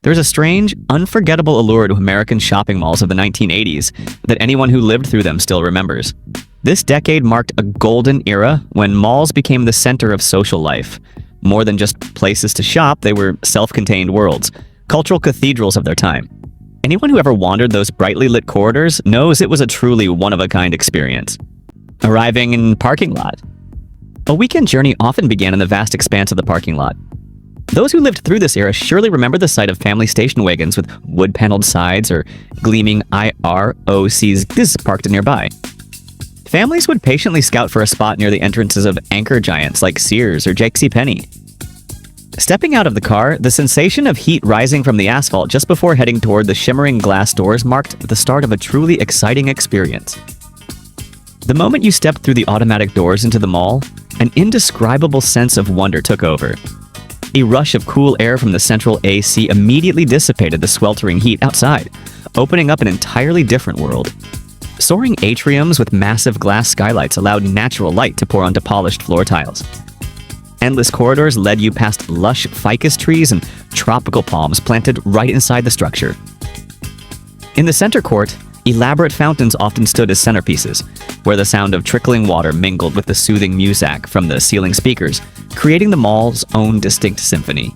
There's a strange, unforgettable allure to American shopping malls of the 1980s that anyone who lived through them still remembers. This decade marked a golden era when malls became the center of social life. More than just places to shop, they were self-contained worlds, cultural cathedrals of their time. Anyone who ever wandered those brightly lit corridors knows it was a truly one-of-a-kind experience. Arriving in parking lot. A weekend journey often began in the vast expanse of the parking lot. Those who lived through this era surely remember the sight of family station wagons with wood-paneled sides or gleaming IROCs parked nearby. Families would patiently scout for a spot near the entrances of anchor giants like Sears or JCPenney. Stepping out of the car, the sensation of heat rising from the asphalt just before heading toward the shimmering glass doors marked the start of a truly exciting experience. The moment you stepped through the automatic doors into the mall, an indescribable sense of wonder took over. A rush of cool air from the central AC immediately dissipated the sweltering heat outside, opening up an entirely different world. Soaring atriums with massive glass skylights allowed natural light to pour onto polished floor tiles. Endless corridors led you past lush ficus trees and tropical palms planted right inside the structure. In the center court, elaborate fountains often stood as centerpieces, where the sound of trickling water mingled with the soothing music from the ceiling speakers, creating the mall's own distinct symphony.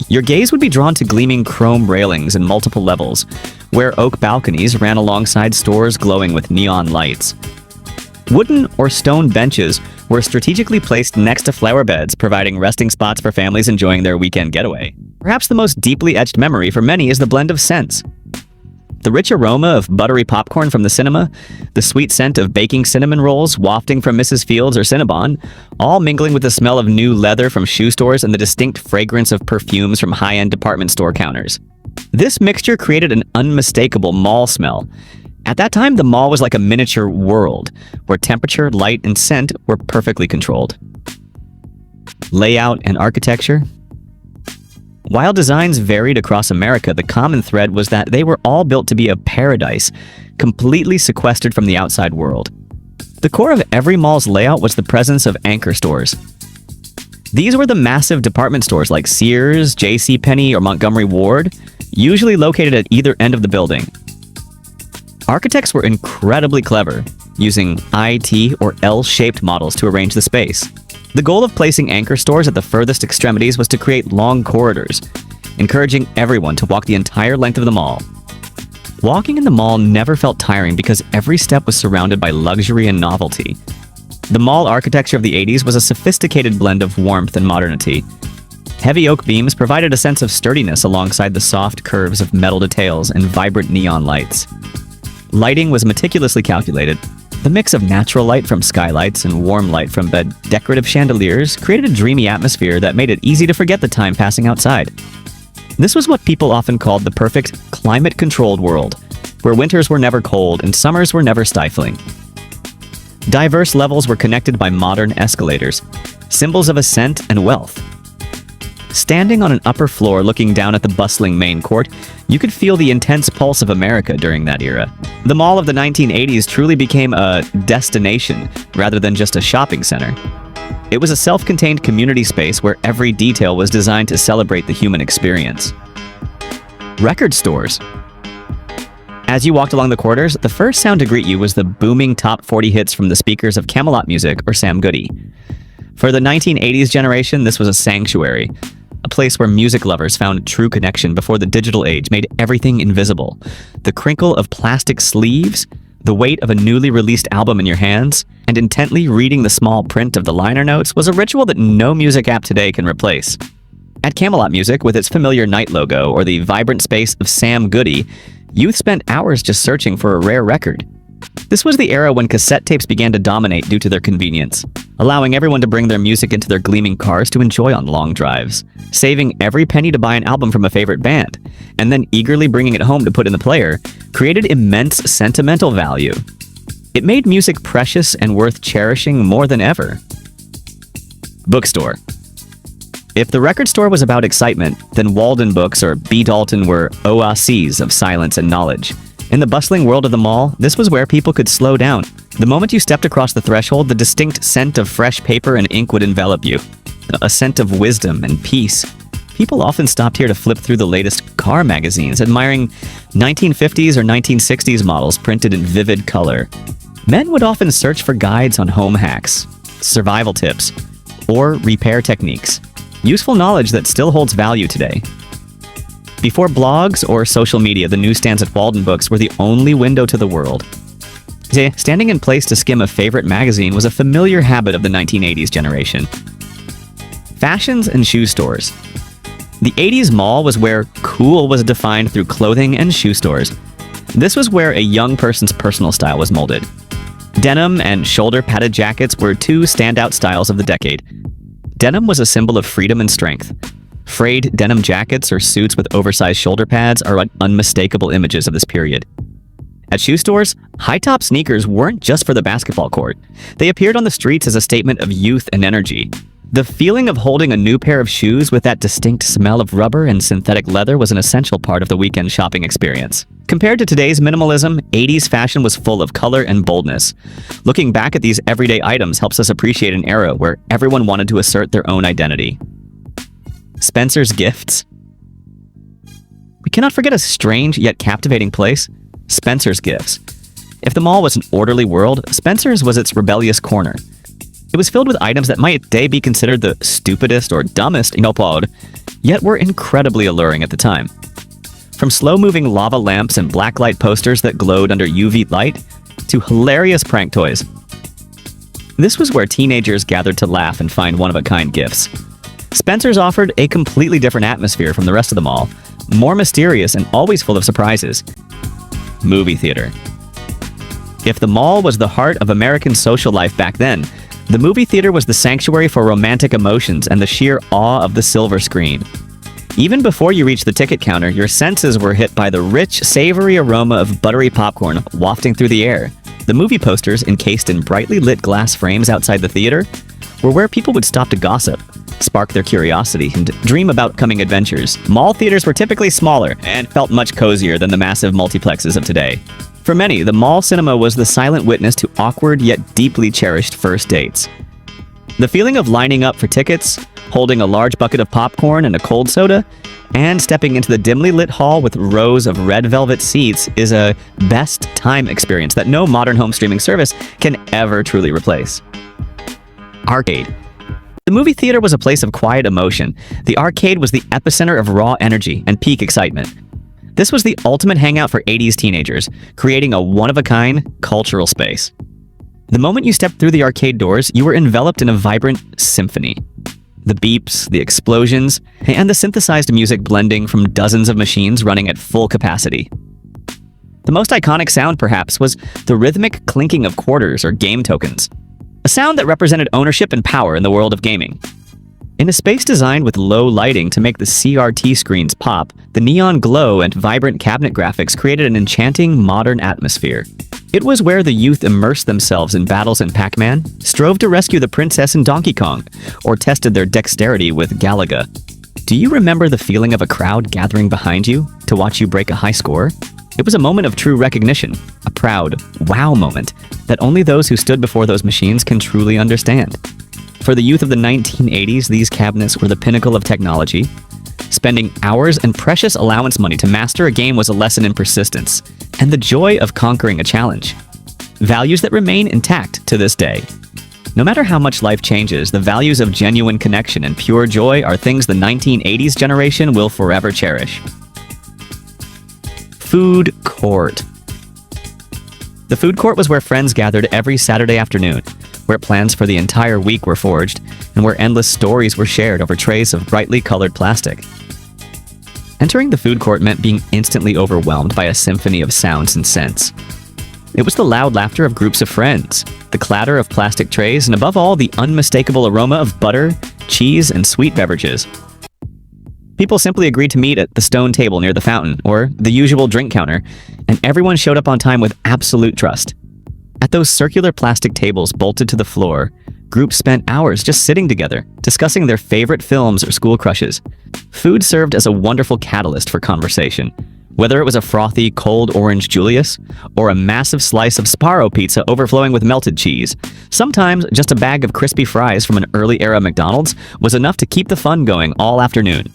Your gaze would be drawn to gleaming chrome railings in multiple levels, where oak balconies ran alongside stores glowing with neon lights. Wooden or stone benches were strategically placed next to flower beds, providing resting spots for families enjoying their weekend getaway. Perhaps the most deeply etched memory for many is the blend of scents. The rich aroma of buttery popcorn from the cinema, the sweet scent of baking cinnamon rolls wafting from Mrs. Fields or Cinnabon, all mingling with the smell of new leather from shoe stores and the distinct fragrance of perfumes from high-end department store counters. This mixture created an unmistakable mall smell. At that time, the mall was like a miniature world, where temperature, light, and scent were perfectly controlled. Layout and architecture. While designs varied across America, the common thread was that they were all built to be a paradise, completely sequestered from the outside world. The core of every mall's layout was the presence of anchor stores. These were the massive department stores like Sears, JCPenney, or Montgomery Ward, usually located at either end of the building. Architects were incredibly clever, using I-T or L-shaped models to arrange the space. The goal of placing anchor stores at the furthest extremities was to create long corridors, encouraging everyone to walk the entire length of the mall. Walking in the mall never felt tiring because every step was surrounded by luxury and novelty. The mall architecture of the 80s was a sophisticated blend of warmth and modernity. Heavy oak beams provided a sense of sturdiness alongside the soft curves of metal details and vibrant neon lights. Lighting was meticulously calculated. The mix of natural light from skylights and warm light from decorative chandeliers created a dreamy atmosphere that made it easy to forget the time passing outside. This was what people often called the perfect climate-controlled world, where winters were never cold and summers were never stifling. Diverse levels were connected by modern escalators, symbols of ascent and wealth. Standing on an upper floor looking down at the bustling main court, you could feel the intense pulse of America during that era. The mall of the 1980s truly became a destination rather than just a shopping center. It was a self-contained community space where every detail was designed to celebrate the human experience. Record stores. As you walked along the corridors, the first sound to greet you was the booming top 40 hits from the speakers of Camelot Music or Sam Goody. For the 1980s generation, this was a sanctuary, a place where music lovers found true connection before the digital age made everything invisible. The crinkle of plastic sleeves, the weight of a newly released album in your hands, and intently reading the small print of the liner notes was a ritual that no music app today can replace. At Camelot Music, with its familiar night logo or the vibrant space of Sam Goody, youth spent hours just searching for a rare record. This was the era when cassette tapes began to dominate due to their convenience, allowing everyone to bring their music into their gleaming cars to enjoy on long drives, saving every penny to buy an album from a favorite band, and then eagerly bringing it home to put in the player, created immense sentimental value. It made music precious and worth cherishing more than ever. Bookstore. If the record store was about excitement, then Walden Books or B. Dalton were oases of silence and knowledge. In the bustling world of the mall, this was where people could slow down. The moment you stepped across the threshold, the distinct scent of fresh paper and ink would envelop you. A scent of wisdom and peace. People often stopped here to flip through the latest car magazines, admiring 1950s or 1960s models printed in vivid color. Men would often search for guides on home hacks, survival tips, or repair techniques. Useful knowledge that still holds value today. Before blogs or social media, the newsstands at Walden Books were the only window to the world. Standing in place to skim a favorite magazine was a familiar habit of the 1980s generation. Fashions and shoe stores. The 80s mall was where cool was defined through clothing and shoe stores. This was where a young person's personal style was molded. Denim and shoulder-padded jackets were two standout styles of the decade. Denim was a symbol of freedom and strength. Frayed denim jackets or suits with oversized shoulder pads are unmistakable images of this period. At shoe stores, high-top sneakers weren't just for the basketball court. They appeared on the streets as a statement of youth and energy. The feeling of holding a new pair of shoes with that distinct smell of rubber and synthetic leather was an essential part of the weekend shopping experience. Compared to today's minimalism, 80s fashion was full of color and boldness. Looking back at these everyday items helps us appreciate an era where everyone wanted to assert their own identity. Spencer's Gifts. We cannot forget a strange yet captivating place, Spencer's Gifts. If the mall was an orderly world, Spencer's was its rebellious corner. It was filled with items that might today be considered the stupidest or dumbest inopod, yet were incredibly alluring at the time. From slow-moving lava lamps and blacklight posters that glowed under UV light, to hilarious prank toys. This was where teenagers gathered to laugh and find one-of-a-kind gifts. Spencer's offered a completely different atmosphere from the rest of the mall, more mysterious and always full of surprises. Movie theater. If the mall was the heart of American social life back then, the movie theater was the sanctuary for romantic emotions and the sheer awe of the silver screen. Even before you reached the ticket counter, your senses were hit by the rich, savory aroma of buttery popcorn wafting through the air. The movie posters, encased in brightly lit glass frames outside the theater, were where people would stop to gossip, spark their curiosity, and dream about coming adventures. Mall theaters were typically smaller and felt much cozier than the massive multiplexes of today. For many, the mall cinema was the silent witness to awkward yet deeply cherished first dates. The feeling of lining up for tickets, holding a large bucket of popcorn and a cold soda, and stepping into the dimly lit hall with rows of red velvet seats is a best time experience that no modern home streaming service can ever truly replace. Arcade. The movie theater was a place of quiet emotion. The arcade was the epicenter of raw energy and peak excitement. This was the ultimate hangout for 80s teenagers, creating a one-of-a-kind cultural space. The moment you stepped through the arcade doors, you were enveloped in a vibrant symphony. The beeps, the explosions, and the synthesized music blending from dozens of machines running at full capacity. The most iconic sound, perhaps, was the rhythmic clinking of quarters or game tokens, a sound that represented ownership and power in the world of gaming. In a space designed with low lighting to make the CRT screens pop, the neon glow and vibrant cabinet graphics created an enchanting modern atmosphere. It was where the youth immersed themselves in battles in Pac-Man, strove to rescue the princess in Donkey Kong, or tested their dexterity with Galaga. Do you remember the feeling of a crowd gathering behind you to watch you break a high score? It was a moment of true recognition, a proud, wow moment that only those who stood before those machines can truly understand. For the youth of the 1980s, these cabinets were the pinnacle of technology. Spending hours and precious allowance money to master a game was a lesson in persistence and the joy of conquering a challenge. Values that remain intact to this day. No matter how much life changes, the values of genuine connection and pure joy are things the 1980s generation will forever cherish. Food court. The food court was where friends gathered every Saturday afternoon, where plans for the entire week were forged, and where endless stories were shared over trays of brightly colored plastic. Entering the food court meant being instantly overwhelmed by a symphony of sounds and scents. It was the loud laughter of groups of friends, the clatter of plastic trays, and above all, the unmistakable aroma of butter, cheese, and sweet beverages. People simply agreed to meet at the stone table near the fountain, or the usual drink counter, and everyone showed up on time with absolute trust. At those circular plastic tables bolted to the floor, groups spent hours just sitting together, discussing their favorite films or school crushes. Food served as a wonderful catalyst for conversation. Whether it was a frothy, cold orange Julius, or a massive slice of Sparrow pizza overflowing with melted cheese, sometimes just a bag of crispy fries from an early-era McDonald's was enough to keep the fun going all afternoon.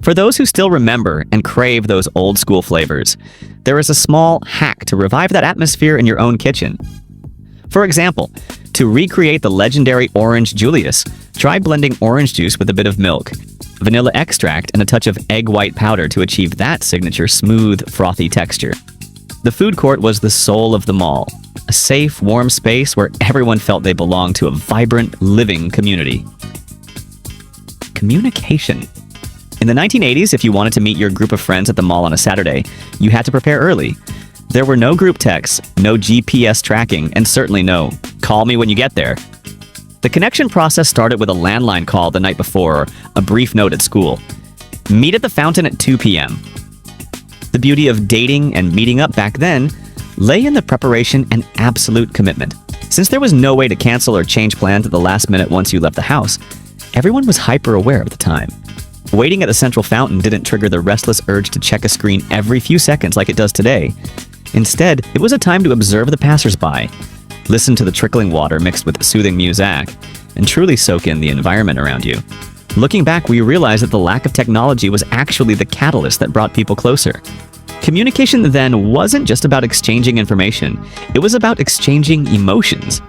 For those who still remember and crave those old school flavors, there is a small hack to revive that atmosphere in your own kitchen. For example, to recreate the legendary Orange Julius, try blending orange juice with a bit of milk, vanilla extract, and a touch of egg white powder to achieve that signature smooth, frothy texture. The food court was the soul of the mall, a safe, warm space where everyone felt they belonged to a vibrant, living community. Communication. In the 1980s, if you wanted to meet your group of friends at the mall on a Saturday, you had to prepare early. There were no group texts, no GPS tracking, and certainly no "call me when you get there." The connection process started with a landline call the night before or a brief note at school. Meet at the fountain at 2 p.m. The beauty of dating and meeting up back then lay in the preparation and absolute commitment. Since there was no way to cancel or change plans at the last minute once you left the house, everyone was hyper-aware of the time. Waiting at the central fountain didn't trigger the restless urge to check a screen every few seconds like it does today. Instead, it was a time to observe the passersby, listen to the trickling water mixed with soothing music, and truly soak in the environment around you. Looking back, we realize that the lack of technology was actually the catalyst that brought people closer. Communication then wasn't just about exchanging information, it was about exchanging emotions.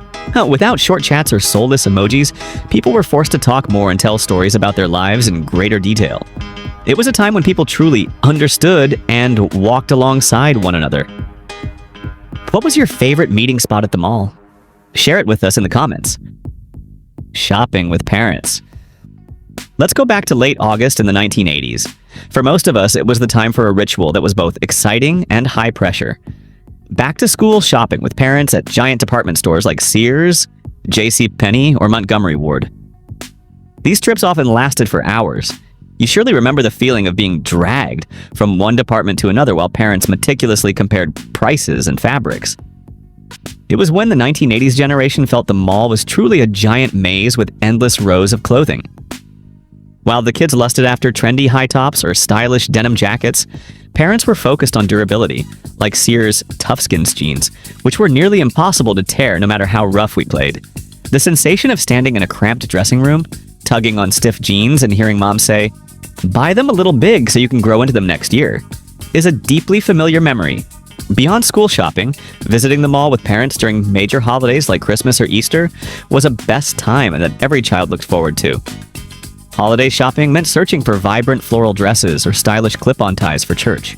Without short chats or soulless emojis, people were forced to talk more and tell stories about their lives in greater detail. It was a time when people truly understood and walked alongside one another. What was your favorite meeting spot at the mall? Share it with us in the comments. Shopping with parents. Let's go back to late August in the 1980s. For most of us, it was the time for a ritual that was both exciting and high pressure. Back-to-school shopping with parents at giant department stores like Sears, JCPenney, or Montgomery Ward. These trips often lasted for hours. You surely remember the feeling of being dragged from one department to another while parents meticulously compared prices and fabrics. It was when the 1980s generation felt the mall was truly a giant maze with endless rows of clothing. While the kids lusted after trendy high tops or stylish denim jackets, parents were focused on durability, like Sears' Toughskins jeans, which were nearly impossible to tear no matter how rough we played. The sensation of standing in a cramped dressing room, tugging on stiff jeans and hearing mom say, "Buy them a little big so you can grow into them next year," is a deeply familiar memory. Beyond school shopping, visiting the mall with parents during major holidays like Christmas or Easter was a best time that every child looked forward to. Holiday shopping meant searching for vibrant floral dresses or stylish clip-on ties for church.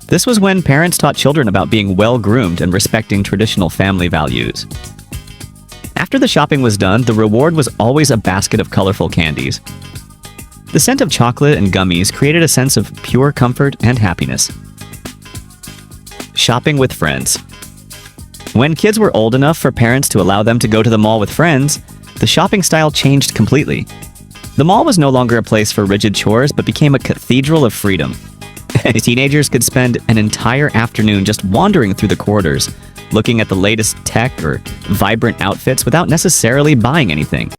This was when parents taught children about being well-groomed and respecting traditional family values. After the shopping was done, the reward was always a basket of colorful candies. The scent of chocolate and gummies created a sense of pure comfort and happiness. Shopping with friends. When kids were old enough for parents to allow them to go to the mall with friends, the shopping style changed completely. The mall was no longer a place for rigid chores, but became a cathedral of freedom. Teenagers could spend an entire afternoon just wandering through the corridors, looking at the latest tech or vibrant outfits without necessarily buying anything.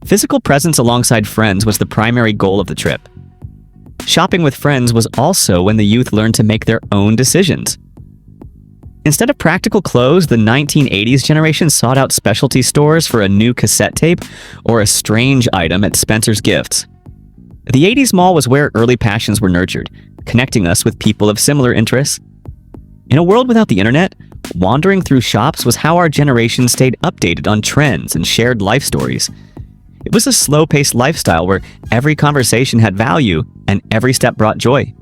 Physical presence alongside friends was the primary goal of the trip. Shopping with friends was also when the youth learned to make their own decisions. Instead of practical clothes, the 1980s generation sought out specialty stores for a new cassette tape or a strange item at Spencer's Gifts. The 80s mall was where early passions were nurtured, connecting us with people of similar interests. In a world without the internet, wandering through shops was how our generation stayed updated on trends and shared life stories. It was a slow-paced lifestyle where every conversation had value and every step brought joy.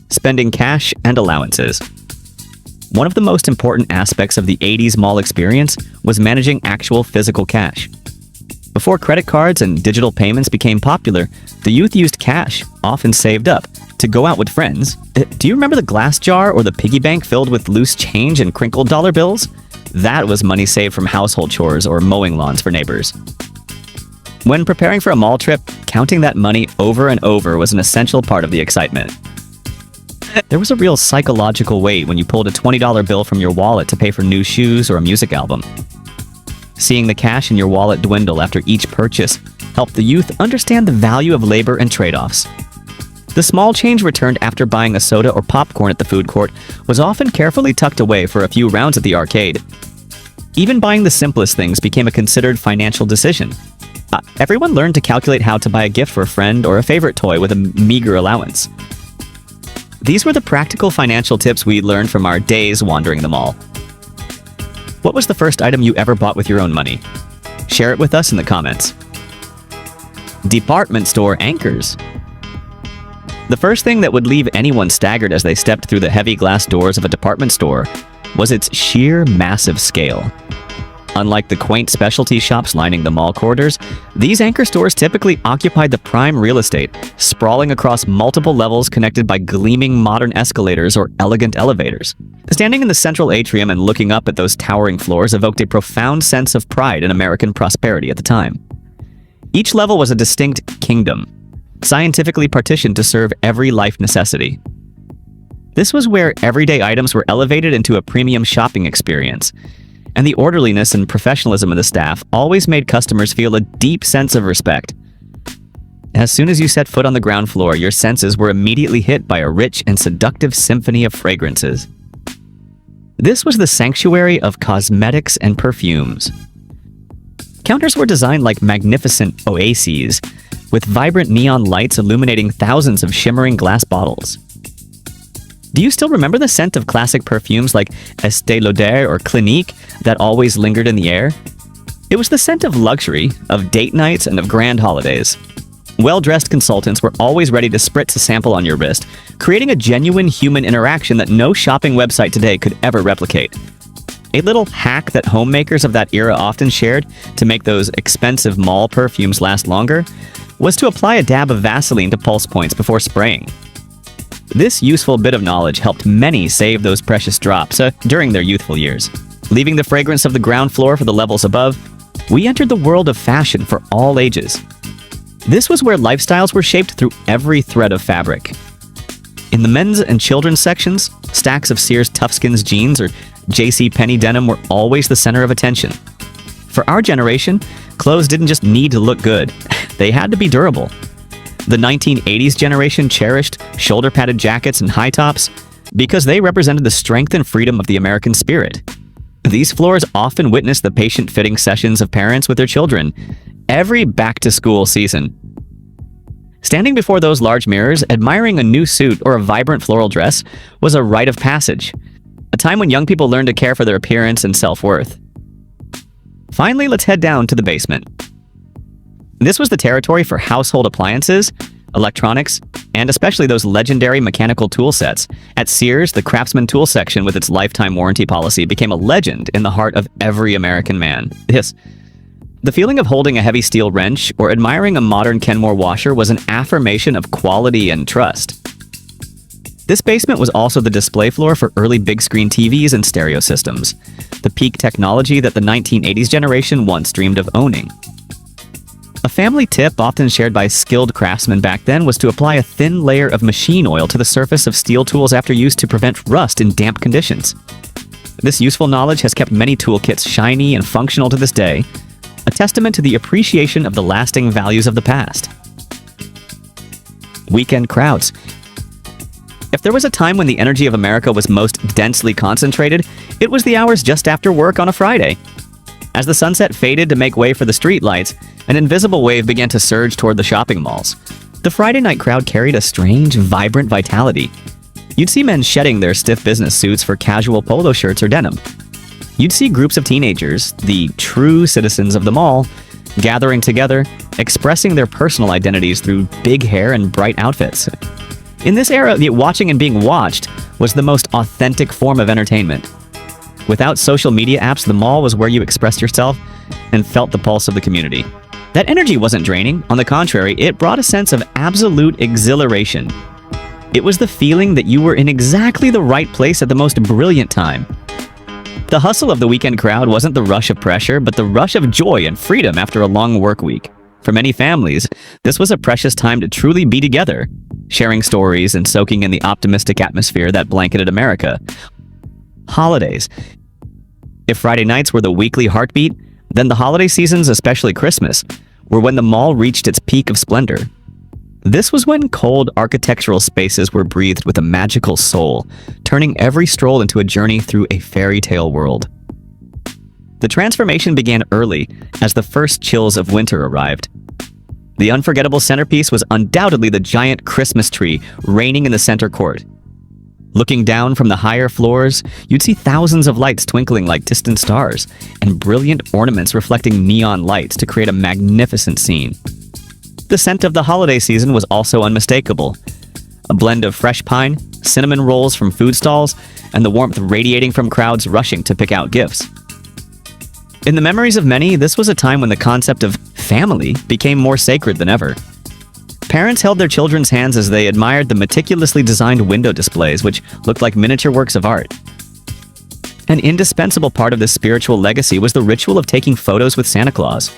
Spending cash and allowances. One of the most important aspects of the 80s mall experience was managing actual physical cash. Before credit cards and digital payments became popular, the youth used cash, often saved up, to go out with friends. Do you remember the glass jar or the piggy bank filled with loose change and crinkled dollar bills? That was money saved from household chores or mowing lawns for neighbors. When preparing for a mall trip, counting that money over and over was an essential part of the excitement. There was a real psychological weight when you pulled a $20 bill from your wallet to pay for new shoes or a music album. Seeing the cash in your wallet dwindle after each purchase helped the youth understand the value of labor and trade-offs. The small change returned after buying a soda or popcorn at the food court was often carefully tucked away for a few rounds at the arcade. Even buying the simplest things became a considered financial decision. Everyone learned to calculate how to buy a gift for a friend or a favorite toy with a meager allowance. These were the practical financial tips we learned from our days wandering the mall. What was the first item you ever bought with your own money? Share it with us in the comments. Department store anchors. The first thing that would leave anyone staggered as they stepped through the heavy glass doors of a department store was its sheer massive scale. Unlike the quaint specialty shops lining the mall corridors, these anchor stores typically occupied the prime real estate, sprawling across multiple levels connected by gleaming modern escalators or elegant elevators. Standing in the central atrium and looking up at those towering floors evoked a profound sense of pride in American prosperity at the time. Each level was a distinct kingdom, scientifically partitioned to serve every life necessity. This was where everyday items were elevated into a premium shopping experience, and the orderliness and professionalism of the staff always made customers feel a deep sense of respect. As soon as you set foot on the ground floor, your senses were immediately hit by a rich and seductive symphony of fragrances. This was the sanctuary of cosmetics and perfumes. Counters were designed like magnificent oases, with vibrant neon lights illuminating thousands of shimmering glass bottles. Do you still remember the scent of classic perfumes like Estée Lauder or Clinique that always lingered in the air? It was the scent of luxury, of date nights, and of grand holidays. Well-dressed consultants were always ready to spritz a sample on your wrist, creating a genuine human interaction that no shopping website today could ever replicate. A little hack that homemakers of that era often shared to make those expensive mall perfumes last longer was to apply a dab of Vaseline to pulse points before spraying. This useful bit of knowledge helped many save those precious drops during their youthful years. Leaving the fragrance of the ground floor for the levels above, we entered the world of fashion for all ages. This was where lifestyles were shaped through every thread of fabric. In the men's and children's sections, stacks of Sears Toughskins jeans or JCPenney denim were always the center of attention. For our generation, clothes didn't just need to look good, they had to be durable. The 1980s generation cherished shoulder-padded jackets and high tops because they represented the strength and freedom of the American spirit. These floors often witnessed the patient-fitting sessions of parents with their children every back-to-school season. Standing before those large mirrors, admiring a new suit or a vibrant floral dress was a rite of passage, a time when young people learned to care for their appearance and self-worth. Finally, let's head down to the basement. This was the territory for household appliances, electronics, and especially those legendary mechanical tool sets. At Sears, the Craftsman tool section with its lifetime warranty policy became a legend in the heart of every American man. Yes, the feeling of holding a heavy steel wrench or admiring a modern Kenmore washer was an affirmation of quality and trust. This basement was also the display floor for early big-screen TVs and stereo systems, the peak technology that the 1980s generation once dreamed of owning. A family tip often shared by skilled craftsmen back then was to apply a thin layer of machine oil to the surface of steel tools after use to prevent rust in damp conditions. This useful knowledge has kept many toolkits shiny and functional to this day, a testament to the appreciation of the lasting values of the past. Weekend crowds. If there was a time when the energy of America was most densely concentrated, it was the hours just after work on a Friday. As the sunset faded to make way for the streetlights, an invisible wave began to surge toward the shopping malls. The Friday night crowd carried a strange, vibrant vitality. You'd see men shedding their stiff business suits for casual polo shirts or denim. You'd see groups of teenagers, the true citizens of the mall, gathering together, expressing their personal identities through big hair and bright outfits. In this era, the watching and being watched was the most authentic form of entertainment. Without social media apps, the mall was where you expressed yourself and felt the pulse of the community. That energy wasn't draining. On the contrary, it brought a sense of absolute exhilaration. It was the feeling that you were in exactly the right place at the most brilliant time. The hustle of the weekend crowd wasn't the rush of pressure, but the rush of joy and freedom after a long work week. For many families, this was a precious time to truly be together, sharing stories and soaking in the optimistic atmosphere that blanketed America. Holidays. If Friday nights were the weekly heartbeat, then the holiday seasons, especially Christmas, were when the mall reached its peak of splendor. This was when cold architectural spaces were breathed with a magical soul, turning every stroll into a journey through a fairy tale world. The transformation began early as the first chills of winter arrived. The unforgettable centerpiece was undoubtedly the giant Christmas tree reigning in the center court. Looking down from the higher floors, you'd see thousands of lights twinkling like distant stars, and brilliant ornaments reflecting neon lights to create a magnificent scene. The scent of the holiday season was also unmistakable. A blend of fresh pine, cinnamon rolls from food stalls, and the warmth radiating from crowds rushing to pick out gifts. In the memories of many, this was a time when the concept of family became more sacred than ever. Parents held their children's hands as they admired the meticulously designed window displays, which looked like miniature works of art. An indispensable part of this spiritual legacy was the ritual of taking photos with Santa Claus.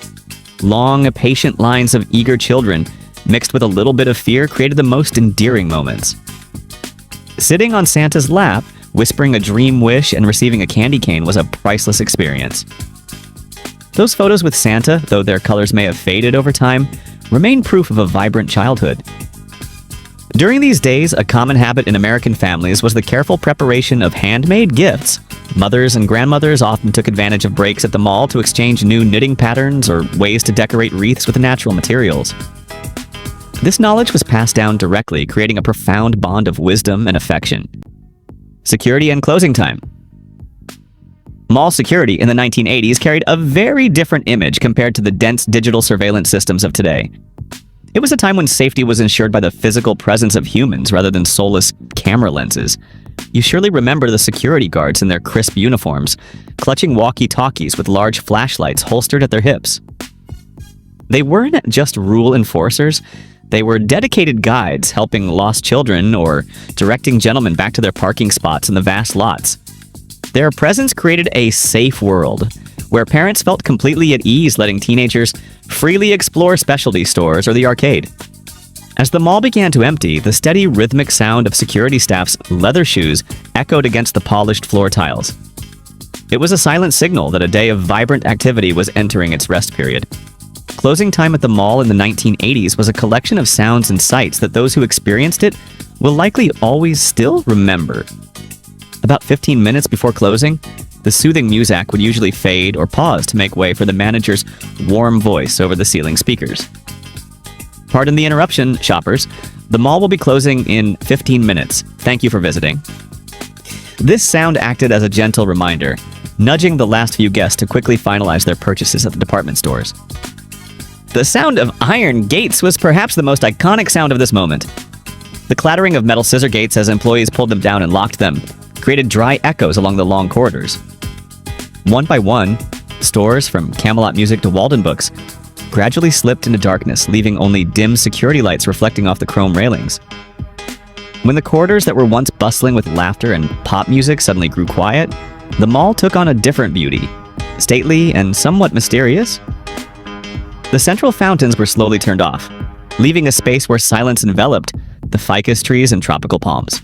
Long, patient lines of eager children, mixed with a little bit of fear, created the most endearing moments. Sitting on Santa's lap, whispering a dream wish and receiving a candy cane was a priceless experience. Those photos with Santa, though their colors may have faded over time, remain proof of a vibrant childhood. During these days, a common habit in American families was the careful preparation of handmade gifts. Mothers and grandmothers often took advantage of breaks at the mall to exchange new knitting patterns or ways to decorate wreaths with natural materials. This knowledge was passed down directly, creating a profound bond of wisdom and affection. Security and closing time. Mall security in the 1980s carried a very different image compared to the dense digital surveillance systems of today. It was a time when safety was ensured by the physical presence of humans rather than soulless camera lenses. You surely remember the security guards in their crisp uniforms, clutching walkie-talkies with large flashlights holstered at their hips. They weren't just rule enforcers, they were dedicated guides helping lost children or directing gentlemen back to their parking spots in the vast lots. Their presence created a safe world, where parents felt completely at ease letting teenagers freely explore specialty stores or the arcade. As the mall began to empty, the steady rhythmic sound of security staff's leather shoes echoed against the polished floor tiles. It was a silent signal that a day of vibrant activity was entering its rest period. Closing time at the mall in the 1980s was a collection of sounds and sights that those who experienced it will likely always still remember. About 15 minutes before closing, the soothing music would usually fade or pause to make way for the manager's warm voice over the ceiling speakers. Pardon the interruption, shoppers. The mall will be closing in 15 minutes. Thank you for visiting. This sound acted as a gentle reminder, nudging the last few guests to quickly finalize their purchases at the department stores. The sound of iron gates was perhaps the most iconic sound of this moment. The clattering of metal scissor gates as employees pulled them down and locked them created dry echoes along the long corridors. One by one, stores from Camelot Music to Walden Books gradually slipped into darkness, leaving only dim security lights reflecting off the chrome railings. When the corridors that were once bustling with laughter and pop music suddenly grew quiet, the mall took on a different beauty, stately and somewhat mysterious. The central fountains were slowly turned off, leaving a space where silence enveloped the ficus trees and tropical palms.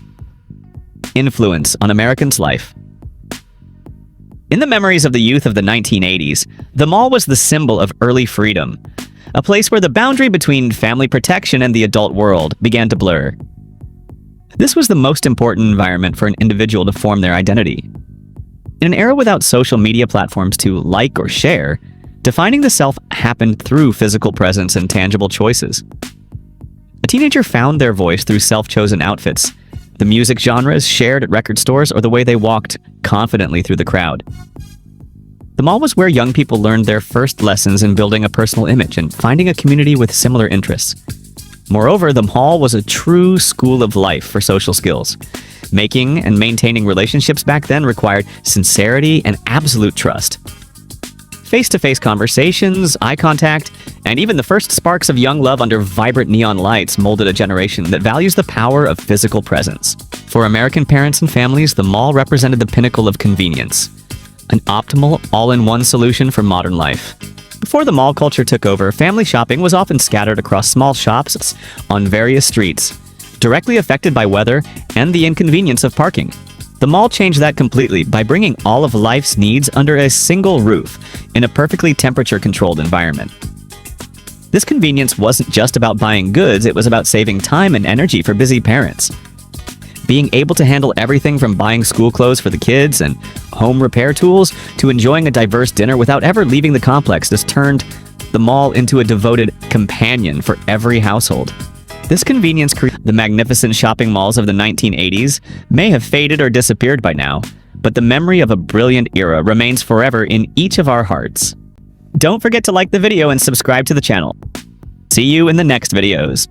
Influence on Americans' life. In the memories of the youth of the 1980s, the mall was the symbol of early freedom, a place where the boundary between family protection and the adult world began to blur. This was the most important environment for an individual to form their identity. In an era without social media platforms to like or share, defining the self happened through physical presence and tangible choices. A teenager found their voice through self-chosen outfits, the music genres shared at record stores, or the way they walked confidently through the crowd. The mall was where young people learned their first lessons in building a personal image and finding a community with similar interests. Moreover, the mall was a true school of life for social skills. Making and maintaining relationships back then required sincerity and absolute trust. Face-to-face conversations, eye contact, and even the first sparks of young love under vibrant neon lights molded a generation that values the power of physical presence. For American parents and families, the mall represented the pinnacle of convenience, an optimal, all-in-one solution for modern life. Before the mall culture took over, family shopping was often scattered across small shops on various streets, directly affected by weather and the inconvenience of parking. The mall changed that completely by bringing all of life's needs under a single roof in a perfectly temperature-controlled environment. This convenience wasn't just about buying goods, it was about saving time and energy for busy parents. Being able to handle everything from buying school clothes for the kids and home repair tools to enjoying a diverse dinner without ever leaving the complex has turned the mall into a devoted companion for every household. This convenience created the magnificent shopping malls of the 1980s may have faded or disappeared by now, but the memory of a brilliant era remains forever in each of our hearts. Don't forget to like the video and subscribe to the channel. See you in the next videos.